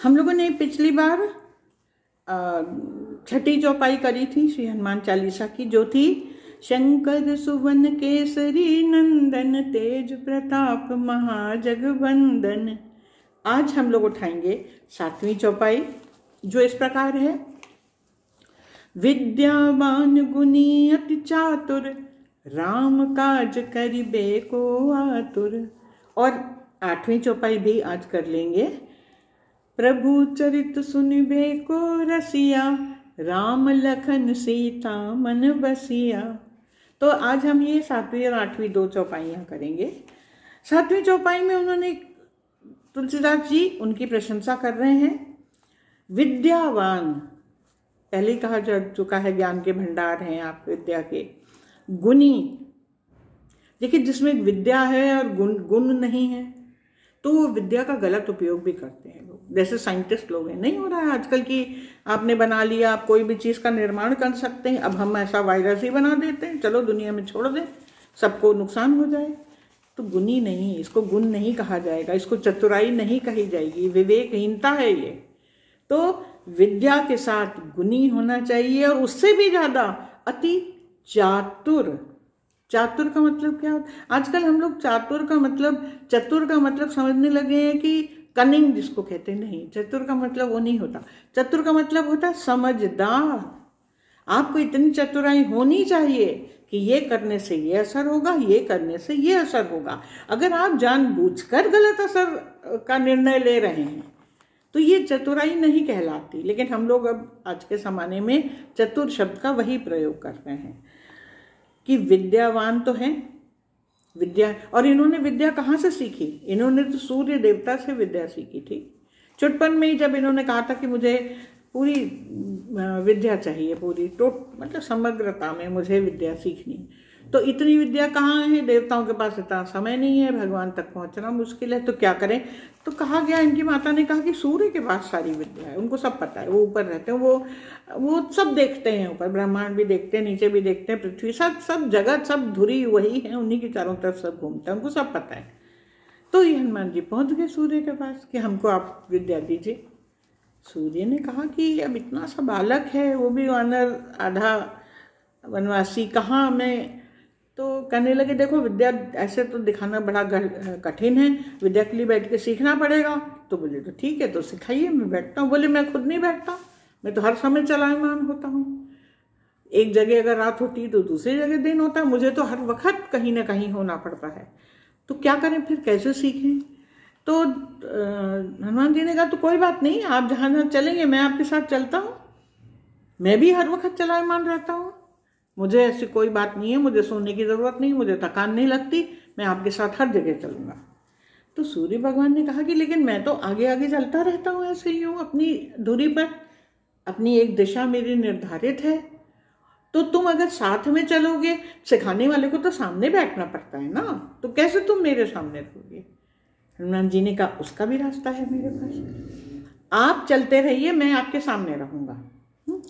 हम लोगों ने पिछली बार छठी चौपाई करी थी श्री हनुमान चालीसा की, जो थी शंकर सुवन केसरी नंदन तेज प्रताप महाजगवंदन। आज हम लोग उठाएंगे 7वीं चौपाई, जो इस प्रकार है। विद्यावान गुणी अति चातुर, राम काज करिबे को आतुर। और 8वीं चौपाई भी आज कर लेंगे। प्रभु चरित सुनिबे को रसिया, राम लखन सीता मन बसिया। तो आज हम ये 7वीं और 8वीं 2 चौपाइयाँ करेंगे। 7वीं चौपाई में उन्होंने, तुलसीदास जी उनकी प्रशंसा कर रहे हैं। विद्यावान, पहले कहा जा चुका है, ज्ञान के भंडार हैं आप विद्या के। गुणी, देखिए जिसमें विद्या है और गुण नहीं है तो वो विद्या का गलत उपयोग भी करते हैं लोग। जैसे साइंटिस्ट लोग हैं, नहीं हो रहा है आजकल की, आपने बना लिया, आप कोई भी चीज़ का निर्माण कर सकते हैं। अब हम ऐसा वायरस ही बना देते हैं, चलो दुनिया में छोड़ दें, सबको नुकसान हो जाए। तो गुणी नहीं, इसको गुण नहीं कहा जाएगा, इसको चतुराई नहीं कही जाएगी, विवेकहीनता है ये। तो विद्या के साथ गुणी होना चाहिए, और उससे भी ज़्यादा अति चातुर। चातुर का मतलब क्या होता है? आजकल हम लोग चतुर का मतलब समझने लगे हैं कि कनिंग जिसको कहते हैं। नहीं, चतुर का मतलब वो नहीं होता। चतुर का मतलब होता है समझदार। आपको इतनी चतुराई होनी चाहिए कि ये करने से ये असर होगा, ये करने से ये असर होगा। अगर आप जानबूझकर गलत असर का निर्णय ले रहे हैं तो ये चतुराई नहीं कहलाती। लेकिन हम लोग अब आज के ज़माने में चतुर शब्द का वही प्रयोग कर रहे हैं कि विद्यावान तो हैं, विद्या। और इन्होंने विद्या कहाँ से सीखी? इन्होंने तो सूर्य देवता से विद्या सीखी थी। चुटपन में ही जब इन्होंने कहा था कि मुझे पूरी विद्या चाहिए, पूरी मतलब समग्रता में मुझे विद्या सीखनी, तो इतनी विद्या कहाँ है? देवताओं के पास इतना समय नहीं है, भगवान तक पहुँचना मुश्किल है, तो क्या करें? तो कहा गया, इनकी माता ने कहा कि सूर्य के पास सारी विद्या है, उनको सब पता है, वो ऊपर रहते हैं, वो सब देखते हैं, ऊपर ब्रह्मांड भी देखते हैं, नीचे भी देखते हैं, पृथ्वी, सब जगत, सब धुरी वही है, उन्हीं की चारों तरफ सब घूमता है, उनको सब पता है। तो ये हनुमान जी पहुँच गए सूर्य के पास कि हमको आप विद्या दीजिए। सूर्य ने कहा कि अब इतना सा बालक है, वो भी वानर, आधा वनवासी, कहाँ मैं। तो कहने लगे, देखो विद्या ऐसे तो दिखाना बड़ा कठिन है, विद्या के लिए बैठ के सीखना पड़ेगा। तो बोले तो ठीक है, तो सिखाइए, मैं बैठता हूँ। बोले मैं खुद नहीं बैठता, मैं तो हर समय चलायमान होता हूँ। एक जगह अगर रात होती तो दूसरी जगह दिन होता, मुझे तो हर वक्त कहीं ना कहीं होना पड़ता है। तो क्या करें फिर, कैसे सीखें? तो हनुमान जी ने कहा तो कोई बात नहीं, आप जहाँ जहाँ चलेंगे मैं आपके साथ चलता हूँ, मैं भी हर वक्त चलायमान रहता हूँ, मुझे ऐसी कोई बात नहीं है, मुझे सोने की ज़रूरत नहीं, मुझे थकान नहीं लगती, मैं आपके साथ हर जगह चलूँगा। तो सूर्य भगवान ने कहा कि लेकिन मैं तो आगे आगे चलता रहता हूँ, ऐसे ही हूँ अपनी दूरी पर, अपनी एक दिशा मेरी निर्धारित है। तो तुम अगर साथ में चलोगे, सिखाने वाले को तो सामने बैठना पड़ता है ना, तो कैसे तुम मेरे सामने रहोगे? हनुमान जी ने कहा उसका भी रास्ता है मेरे पास, आप चलते रहिए, मैं आपके सामने रहूँगा,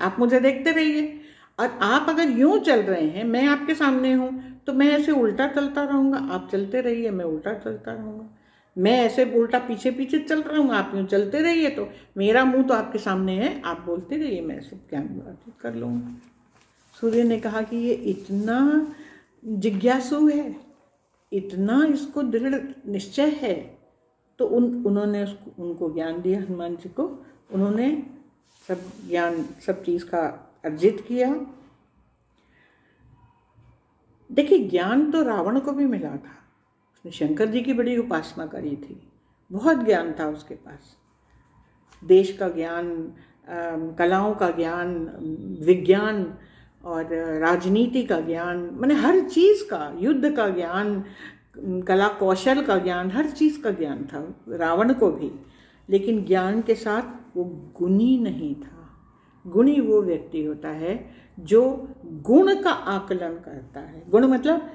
आप मुझे देखते रहिए। और आप अगर यूं चल रहे हैं, मैं आपके सामने हूं, तो मैं ऐसे उल्टा चलता रहूंगा, आप चलते रहिए, मैं उल्टा चलता रहूंगा। मैं ऐसे उल्टा पीछे पीछे चल रहा हूँ, आप यूं चलते रहिए, तो मेरा मुंह तो आपके सामने है, आप बोलते रहिए, मैं सब ज्ञान बातचीत कर लूँगा। सूर्य ने कहा कि ये इतना जिज्ञासु है, इतना इसको दृढ़ निश्चय है। तो उन्होंने उनको ज्ञान दिया, हनुमान जी को उन्होंने सब ज्ञान, सब चीज़ का अर्जित किया। देखिए ज्ञान तो रावण को भी मिला था, उसने शंकर जी की बड़ी उपासना करी थी, बहुत ज्ञान था उसके पास, देश का ज्ञान, कलाओं का ज्ञान, विज्ञान और राजनीति का ज्ञान, माने हर चीज़ का, युद्ध का ज्ञान, कला कौशल का ज्ञान, हर चीज़ का ज्ञान था रावण को भी। लेकिन ज्ञान के साथ वो गुणी नहीं था। गुणी वो व्यक्ति होता है जो गुण का आकलन करता है। गुण मतलब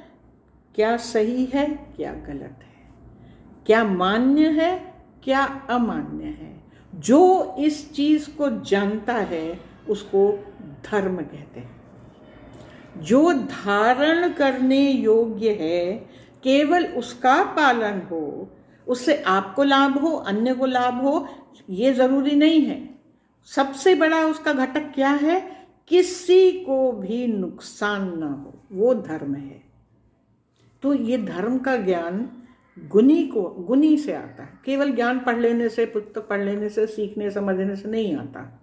क्या सही है, क्या गलत है, क्या मान्य है, क्या अमान्य है। जो इस चीज को जानता है उसको धर्म कहते हैं। जो धारण करने योग्य है, केवल उसका पालन हो, उससे आपको लाभ हो, अन्य को लाभ हो, ये जरूरी नहीं है। सबसे बड़ा उसका घटक क्या है? किसी को भी नुकसान ना हो, वो धर्म है। तो ये धर्म का ज्ञान गुणी से आता है। केवल ज्ञान पढ़ लेने से, पुस्तक पढ़ लेने से, सीखने समझने से नहीं आता।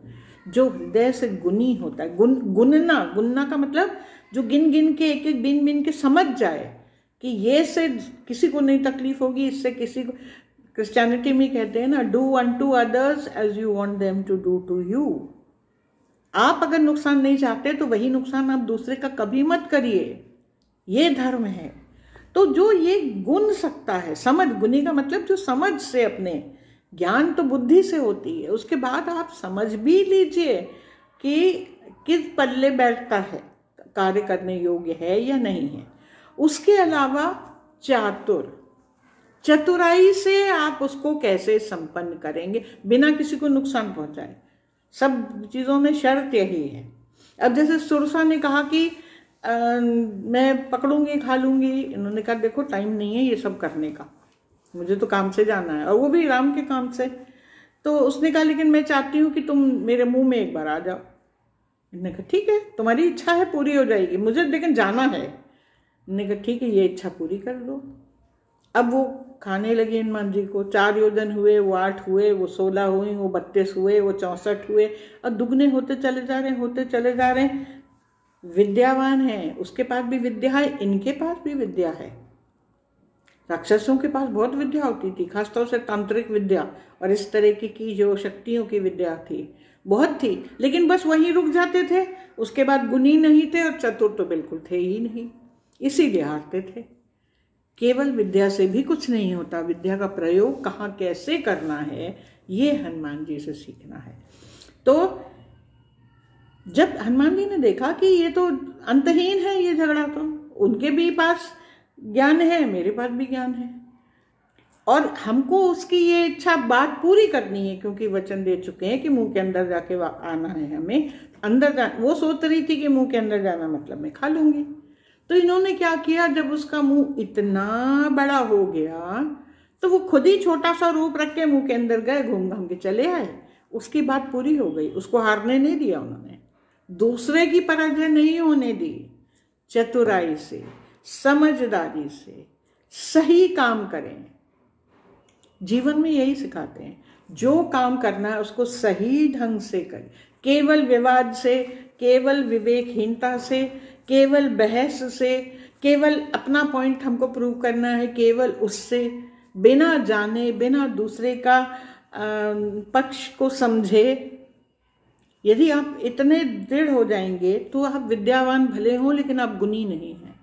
जो हृदय से गुणी होता है, गुनना का मतलब जो गिन गिन के, एक एक बिन बिन के समझ जाए कि ये से किसी को नहीं तकलीफ होगी, इससे किसी को। क्रिश्चियनिटी में कहते हैं ना, do unto others as you want them to do to you. आप अगर नुकसान नहीं चाहते तो वही नुकसान आप दूसरे का कभी मत करिए। ये धर्म है। तो जो ये गुण सकता है, समझ, गुणी का मतलब जो समझ से, अपने ज्ञान तो बुद्धि से होती है, उसके बाद आप समझ भी लीजिए कि किस पल्ले बैठता है, कार्य करने योग्य है या नहीं है। उसके अलावा चतुराई से आप उसको कैसे संपन्न करेंगे बिना किसी को नुकसान पहुंचाए। सब चीज़ों में शर्त यही है। अब जैसे सुरसा ने कहा कि मैं पकड़ूंगी खा लूंगी, इन्होंने कहा देखो टाइम नहीं है ये सब करने का, मुझे तो काम से जाना है, और वो भी राम के काम से। तो उसने कहा लेकिन मैं चाहती हूँ कि तुम मेरे मुंह में एक बार आ जाओ। इन्होंने कहा ठीक है, तुम्हारी इच्छा है पूरी हो जाएगी, मुझे लेकिन जाना है। इन्होंने कहा ठीक है, ये इच्छा पूरी कर दो। अब वो खाने लगे हनुमान जी को। 4 योजन हुए, वो 8 हुए, वो 16 हुए, वो 32 हुए, वो 64 हुए, और दुगने होते चले जा रहे हैं। विद्यावान है, उसके पास भी विद्या है, इनके पास भी विद्या है। राक्षसों के पास बहुत विद्या होती थी, खासतौर से तांत्रिक विद्या और इस तरह की जो शक्तियों की विद्या थी, बहुत थी, लेकिन बस वहीं रुक जाते थे। उसके बाद गुणी नहीं थे और चतुर तो बिल्कुल थे ही नहीं, इसीलिए हारते थे। केवल विद्या से भी कुछ नहीं होता, विद्या का प्रयोग कहाँ कैसे करना है ये हनुमान जी से सीखना है। तो जब हनुमान जी ने देखा कि ये तो अंतहीन है ये झगड़ा, तो उनके भी पास ज्ञान है, मेरे पास भी ज्ञान है, और हमको उसकी ये इच्छा बात पूरी करनी है, क्योंकि वचन दे चुके हैं कि मुंह के अंदर जाके आना है हमें, अंदर जा। वो सोच रही थी कि मुंह के अंदर जाना मतलब मैं खा लूंगी। तो इन्होंने क्या किया, जब उसका मुंह इतना बड़ा हो गया तो वो खुद ही छोटा सा रूप रख के मुंह के अंदर गए, घूम घाम के चले आए। उसकी बात पूरी हो गई, उसको हारने नहीं दिया उन्होंने, दूसरे की पराजय नहीं होने दी। चतुराई से, समझदारी से सही काम करें। जीवन में यही सिखाते हैं, जो काम करना है उसको सही ढंग से करें। केवल विवाद से, केवल विवेकहीनता से, केवल बहस से, केवल अपना पॉइंट हमको प्रूव करना है, केवल उससे, बिना जाने, बिना दूसरे का पक्ष को समझे, यदि आप इतने दृढ़ हो जाएंगे तो आप विद्यावान भले हो लेकिन आप गुणी नहीं हैं।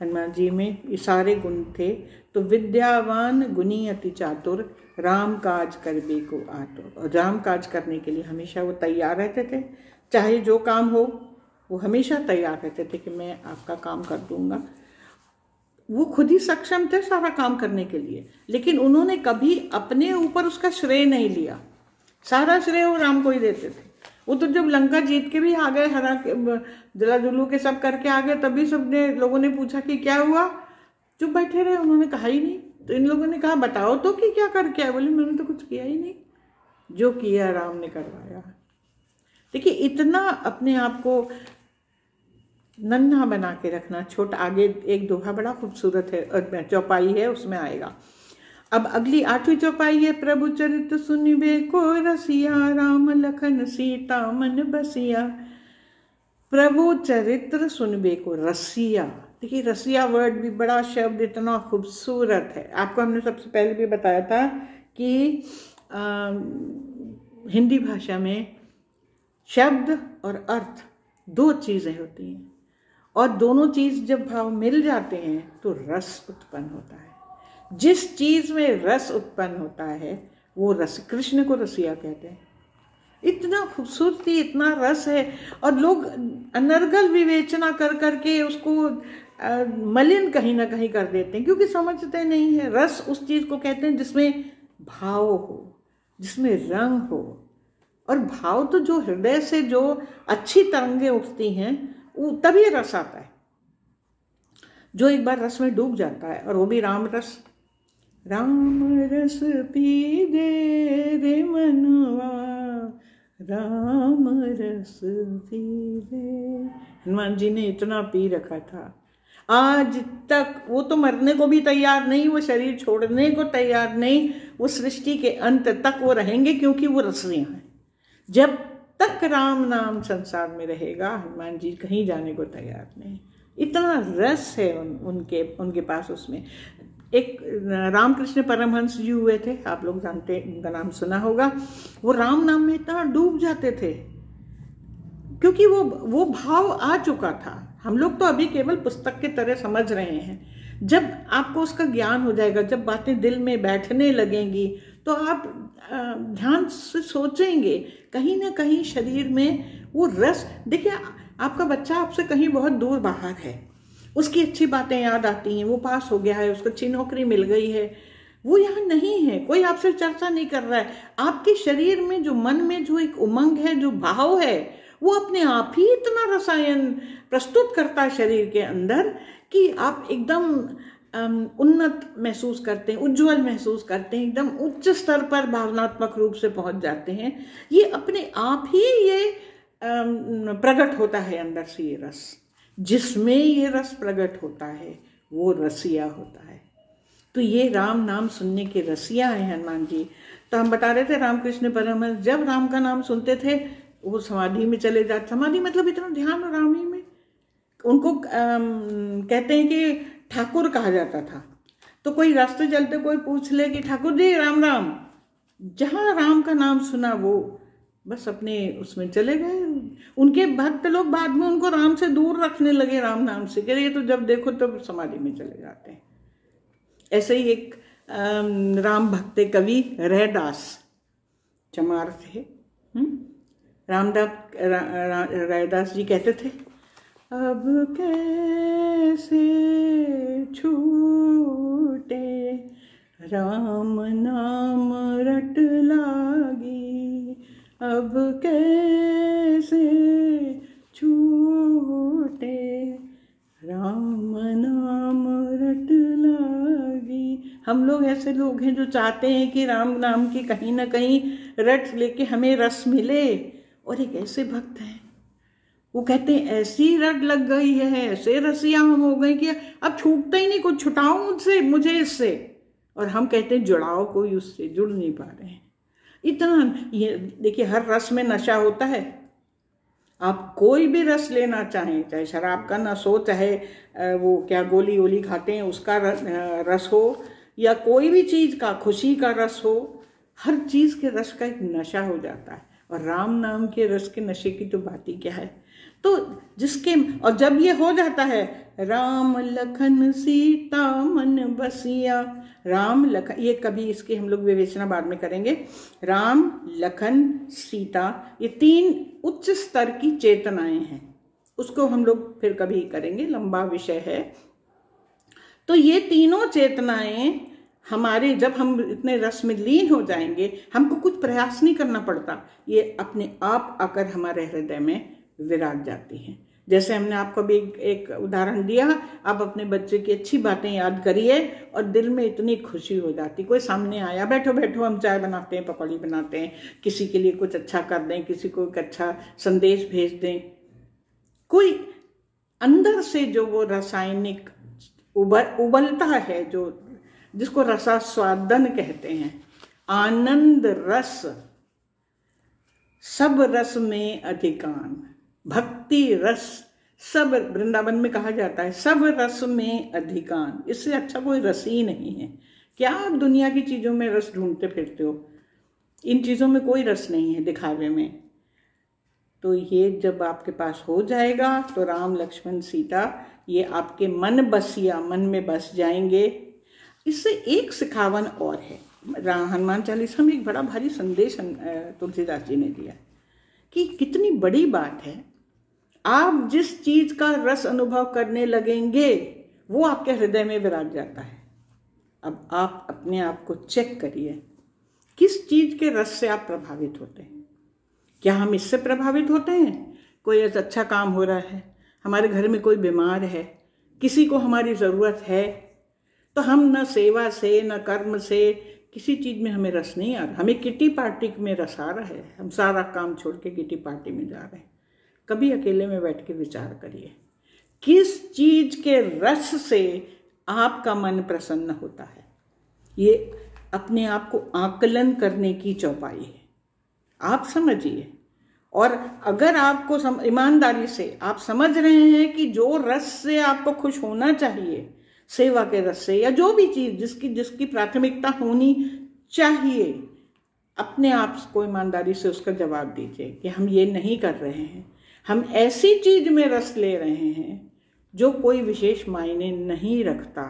हनुमान जी में ये सारे गुण थे। तो विद्यावान गुणी अति चातुर, राम काज करबे को आतुर। और राम काज करने के लिए हमेशा वो तैयार रहते थे, चाहे जो काम हो वो हमेशा तैयार रहते थे कि मैं आपका काम कर दूंगा। वो खुद ही सक्षम थे सारा काम करने के लिए, लेकिन उन्होंने कभी अपने ऊपर उसका श्रेय नहीं लिया। सारा श्रेय वो राम को ही देते थे। वो तो जब लंका जीत के भी आ गए, हरा के जला जुलू के सब करके आ गए, तभी सबने लोगों ने पूछा कि क्या हुआ, चुप बैठे रहे, उन्होंने कहा ही नहीं। तो इन लोगों ने कहा बताओ तो कि क्या करके आए। बोले मैंने तो कुछ किया ही नहीं, जो किया राम ने करवाया। देखिए, इतना अपने आप को नन्हा बना के रखना, छोटा। आगे एक दोहा बड़ा खूबसूरत है, चौपाई है, उसमें आएगा। अब अगली 8वीं चौपाई है, प्रभु चरित्र सुनिबे को रसिया, राम लखन सीता मन बसिया। प्रभु चरित्र सुनिबे को रसिया। देखिए, रसिया वर्ड भी बड़ा शब्द, इतना खूबसूरत है। आपको हमने सबसे पहले भी बताया था कि हिंदी भाषा में शब्द और अर्थ 2 चीज़ें होती हैं, और दोनों चीज़ जब भाव मिल जाते हैं तो रस उत्पन्न होता है। जिस चीज़ में रस उत्पन्न होता है वो रस, कृष्ण को रसिया कहते हैं। इतना खूबसूरती, इतना रस है, और लोग अनर्गल विवेचना कर करके उसको मलिन कहीं ना कहीं कर देते हैं, क्योंकि समझते नहीं है। रस उस चीज़ को कहते हैं जिसमें भाव हो, जिसमें रंग हो। और भाव तो जो हृदय से जो अच्छी तरंगें उठती हैं वो तभी रस आता है। जो एक बार रस में डूब जाता है, और वो भी राम रस। राम रस पी दे रे मनवा, राम रस पी दे। हनुमान जी ने इतना पी रखा था, आज तक वो तो मरने को भी तैयार नहीं, वो शरीर छोड़ने को तैयार नहीं, वो सृष्टि के अंत तक वो रहेंगे, क्योंकि वो रसिया हैं। जब तक राम नाम संसार में रहेगा, हनुमान जी कहीं जाने को तैयार नहीं। इतना रस है उनके पास। उसमें एक रामकृष्ण परमहंस जी हुए थे, आप लोग जानते, उनका नाम सुना होगा। वो राम नाम में इतना डूब जाते थे, क्योंकि वो भाव आ चुका था। हम लोग तो अभी केवल पुस्तक के तरह समझ रहे हैं। जब आपको उसका ज्ञान हो जाएगा, जब बातें दिल में बैठने लगेंगी, तो आप ध्यान से सोचेंगे, कहीं ना कहीं शरीर में वो रस। देखिए, आपका बच्चा आपसे कहीं बहुत दूर बाहर है, उसकी अच्छी बातें याद आती हैं, वो पास हो गया है, उसको अच्छी नौकरी मिल गई है, वो यहाँ नहीं है, कोई आपसे चर्चा नहीं कर रहा है। आपके शरीर में जो, मन में जो एक उमंग है, जो भाव है, वो अपने आप ही इतना रसायन प्रस्तुत करता है शरीर के अंदर कि आप एकदम उन्नत महसूस करते हैं, उज्जवल महसूस करते हैं, एकदम उच्च स्तर पर भावनात्मक रूप से पहुंच जाते हैं। ये अपने आप ही ये प्रकट होता है अंदर से। ये रस, जिसमें ये रस प्रकट होता है, वो रसिया होता है। तो ये राम नाम सुनने के रसिया हैं हनुमान जी। तो हम बता रहे थे, रामकृष्ण परमहंस जब राम का नाम सुनते थे, वो समाधि में चले जाते। समाधि मतलब इतना ध्यान राम ही में। उनको कहते हैं कि ठाकुर कहा जाता था। तो कोई रास्ते चलते कोई पूछ ले कि ठाकुर जी राम राम, जहाँ राम का नाम सुना वो बस अपने उसमें चले गए। उनके भक्त लोग बाद में उनको राम से दूर रखने लगे, राम नाम से, कह ये तो जब देखो तब समाधि में चले जाते हैं। ऐसे ही एक राम भक्त कवि रैदास चमार थे। रैदास जी कहते थे, अब कैसे छूटे राम नाम रट लागी, अब कैसे छूटे राम नाम रट लागी। हम लोग ऐसे लोग हैं जो चाहते हैं कि राम नाम की कहीं ना कहीं रट लेके हमें रस मिले। और एक ऐसे भक्त हैं, वो कहते हैं ऐसी रट लग गई है, ऐसे रसिया हम हो गए कि अब छूटता ही नहीं, कुछ छुटाओ मुझे इससे। और हम कहते हैं जुड़ाओ, कोई उससे जुड़ नहीं पा रहे हैं। इतना ये देखिए, हर रस में नशा होता है। आप कोई भी रस लेना चाहें, चाहे शराब का नशा हो, चाहे वो क्या गोली वोली खाते हैं उसका रस हो, या कोई भी चीज़ का, खुशी का रस हो, हर चीज़ के रस का एक नशा हो जाता है। और राम नाम के रस के नशे की तो बात ही क्या है। तो जिसके, और जब ये हो जाता है, राम लखन सीता मन बसिया, राम लखन, ये कभी इसकी हम लोग विवेचना बाद में करेंगे। राम लखन सीता, ये 3 उच्च स्तर की चेतनाएं हैं, उसको हम लोग फिर कभी करेंगे, लंबा विषय है। तो ये तीनों चेतनाएं हमारे, जब हम इतने रस में लीन हो जाएंगे, हमको कुछ प्रयास नहीं करना पड़ता, ये अपने आप आकर हमारे हृदय में विराज जाती हैं। जैसे हमने आपको भी एक उदाहरण दिया, आप अपने बच्चे की अच्छी बातें याद करिए और दिल में इतनी खुशी हो जाती। कोई सामने आया, बैठो बैठो हम चाय बनाते हैं, पकौड़ी बनाते हैं, किसी के लिए कुछ अच्छा कर दें, किसी को एक अच्छा संदेश भेज दें, कोई अंदर से जो वो रासायनिक उबलता है, जो जिसको रसास्वादन कहते हैं, आनंद रस, सब रस में अधिकान, भक्ति रस, सब, वृंदावन में कहा जाता है सब रस में अधिकान। इससे अच्छा कोई रस ही नहीं है। क्या आप दुनिया की चीज़ों में रस ढूंढते फिरते हो? इन चीज़ों में कोई रस नहीं है दिखावे में। तो ये जब आपके पास हो जाएगा तो राम लक्ष्मण सीता ये आपके मन बसिया, मन में बस जाएंगे। इससे एक सिखावन और है, हनुमान चालीसा में एक बड़ा भारी संदेश तुलसीदास जी ने दिया कि कितनी बड़ी बात है, आप जिस चीज का रस अनुभव करने लगेंगे वो आपके हृदय में विराज जाता है। अब आप अपने आप को चेक करिए, किस चीज के रस से आप प्रभावित होते हैं? क्या हम इससे प्रभावित होते हैं? कोई अच्छा काम हो रहा है, हमारे घर में कोई बीमार है, किसी को हमारी ज़रूरत है, तो हम न सेवा से न कर्म से किसी चीज़ में हमें रस नहीं आ रहा। हमें किटी पार्टी में रस आ रहा है, हम सारा काम छोड़ के किटी पार्टी में जा रहे हैं। कभी अकेले में बैठ के विचार करिए, किस चीज़ के रस से आपका मन प्रसन्न होता है। ये अपने आप को आकलन करने की चौपाई है, आप समझिए। और अगर आपको ईमानदारी से आप समझ रहे हैं कि जो रस से आपको खुश होना चाहिए, सेवा के रस से या जो भी चीज़ जिसकी प्राथमिकता होनी चाहिए, अपने आप को ईमानदारी से उसका जवाब दीजिए कि हम ये नहीं कर रहे हैं, हम ऐसी चीज़ में रस ले रहे हैं जो कोई विशेष मायने नहीं रखता।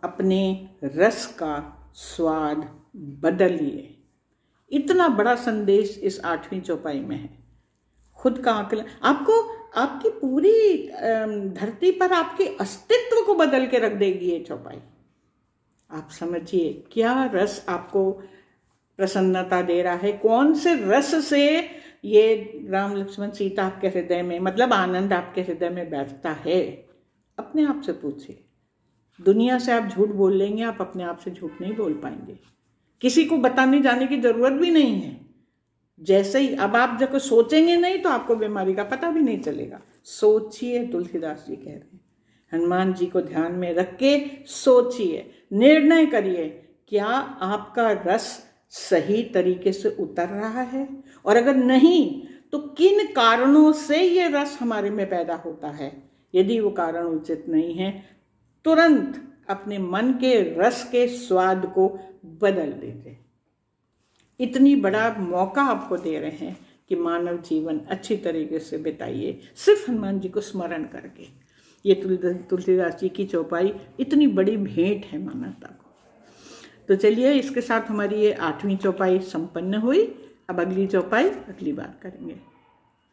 अपने रस का स्वाद बदलिए। इतना बड़ा संदेश इस 8वीं चौपाई में है। खुद का आकलन आपको आपकी पूरी धरती पर आपके अस्तित्व को बदल के रख देगी ये चौपाई। आप समझिए क्या रस आपको प्रसन्नता दे रहा है, कौन से रस से ये राम लक्ष्मण सीता आपके हृदय में, मतलब आनंद आपके हृदय में बैठता है। अपने आप से पूछिए। दुनिया से आप झूठ बोल लेंगे, आप अपने आप से झूठ नहीं बोल पाएंगे। किसी को बताने जाने की जरूरत भी नहीं है। जैसे ही अब आप जब सोचेंगे नहीं तो आपको बीमारी का पता भी नहीं चलेगा। सोचिए, तुलसीदास जी कह रहे हैं, हनुमान जी को ध्यान में रख के सोचिए, निर्णय करिए क्या आपका रस सही तरीके से उतर रहा है, और अगर नहीं तो किन कारणों से ये रस हमारे में पैदा होता है। यदि वो कारण उचित नहीं है, तुरंत अपने मन के रस के स्वाद को बदल दीजिए। इतनी बड़ा मौका आपको दे रहे हैं कि मानव जीवन अच्छी तरीके से बिताइए, सिर्फ हनुमान जी को स्मरण करके। ये तुलसीदास जी की चौपाई इतनी बड़ी भेंट है मानवता को। तो चलिए, इसके साथ हमारी ये 8वीं चौपाई संपन्न हुई। अब अगली चौपाई अगली बार करेंगे।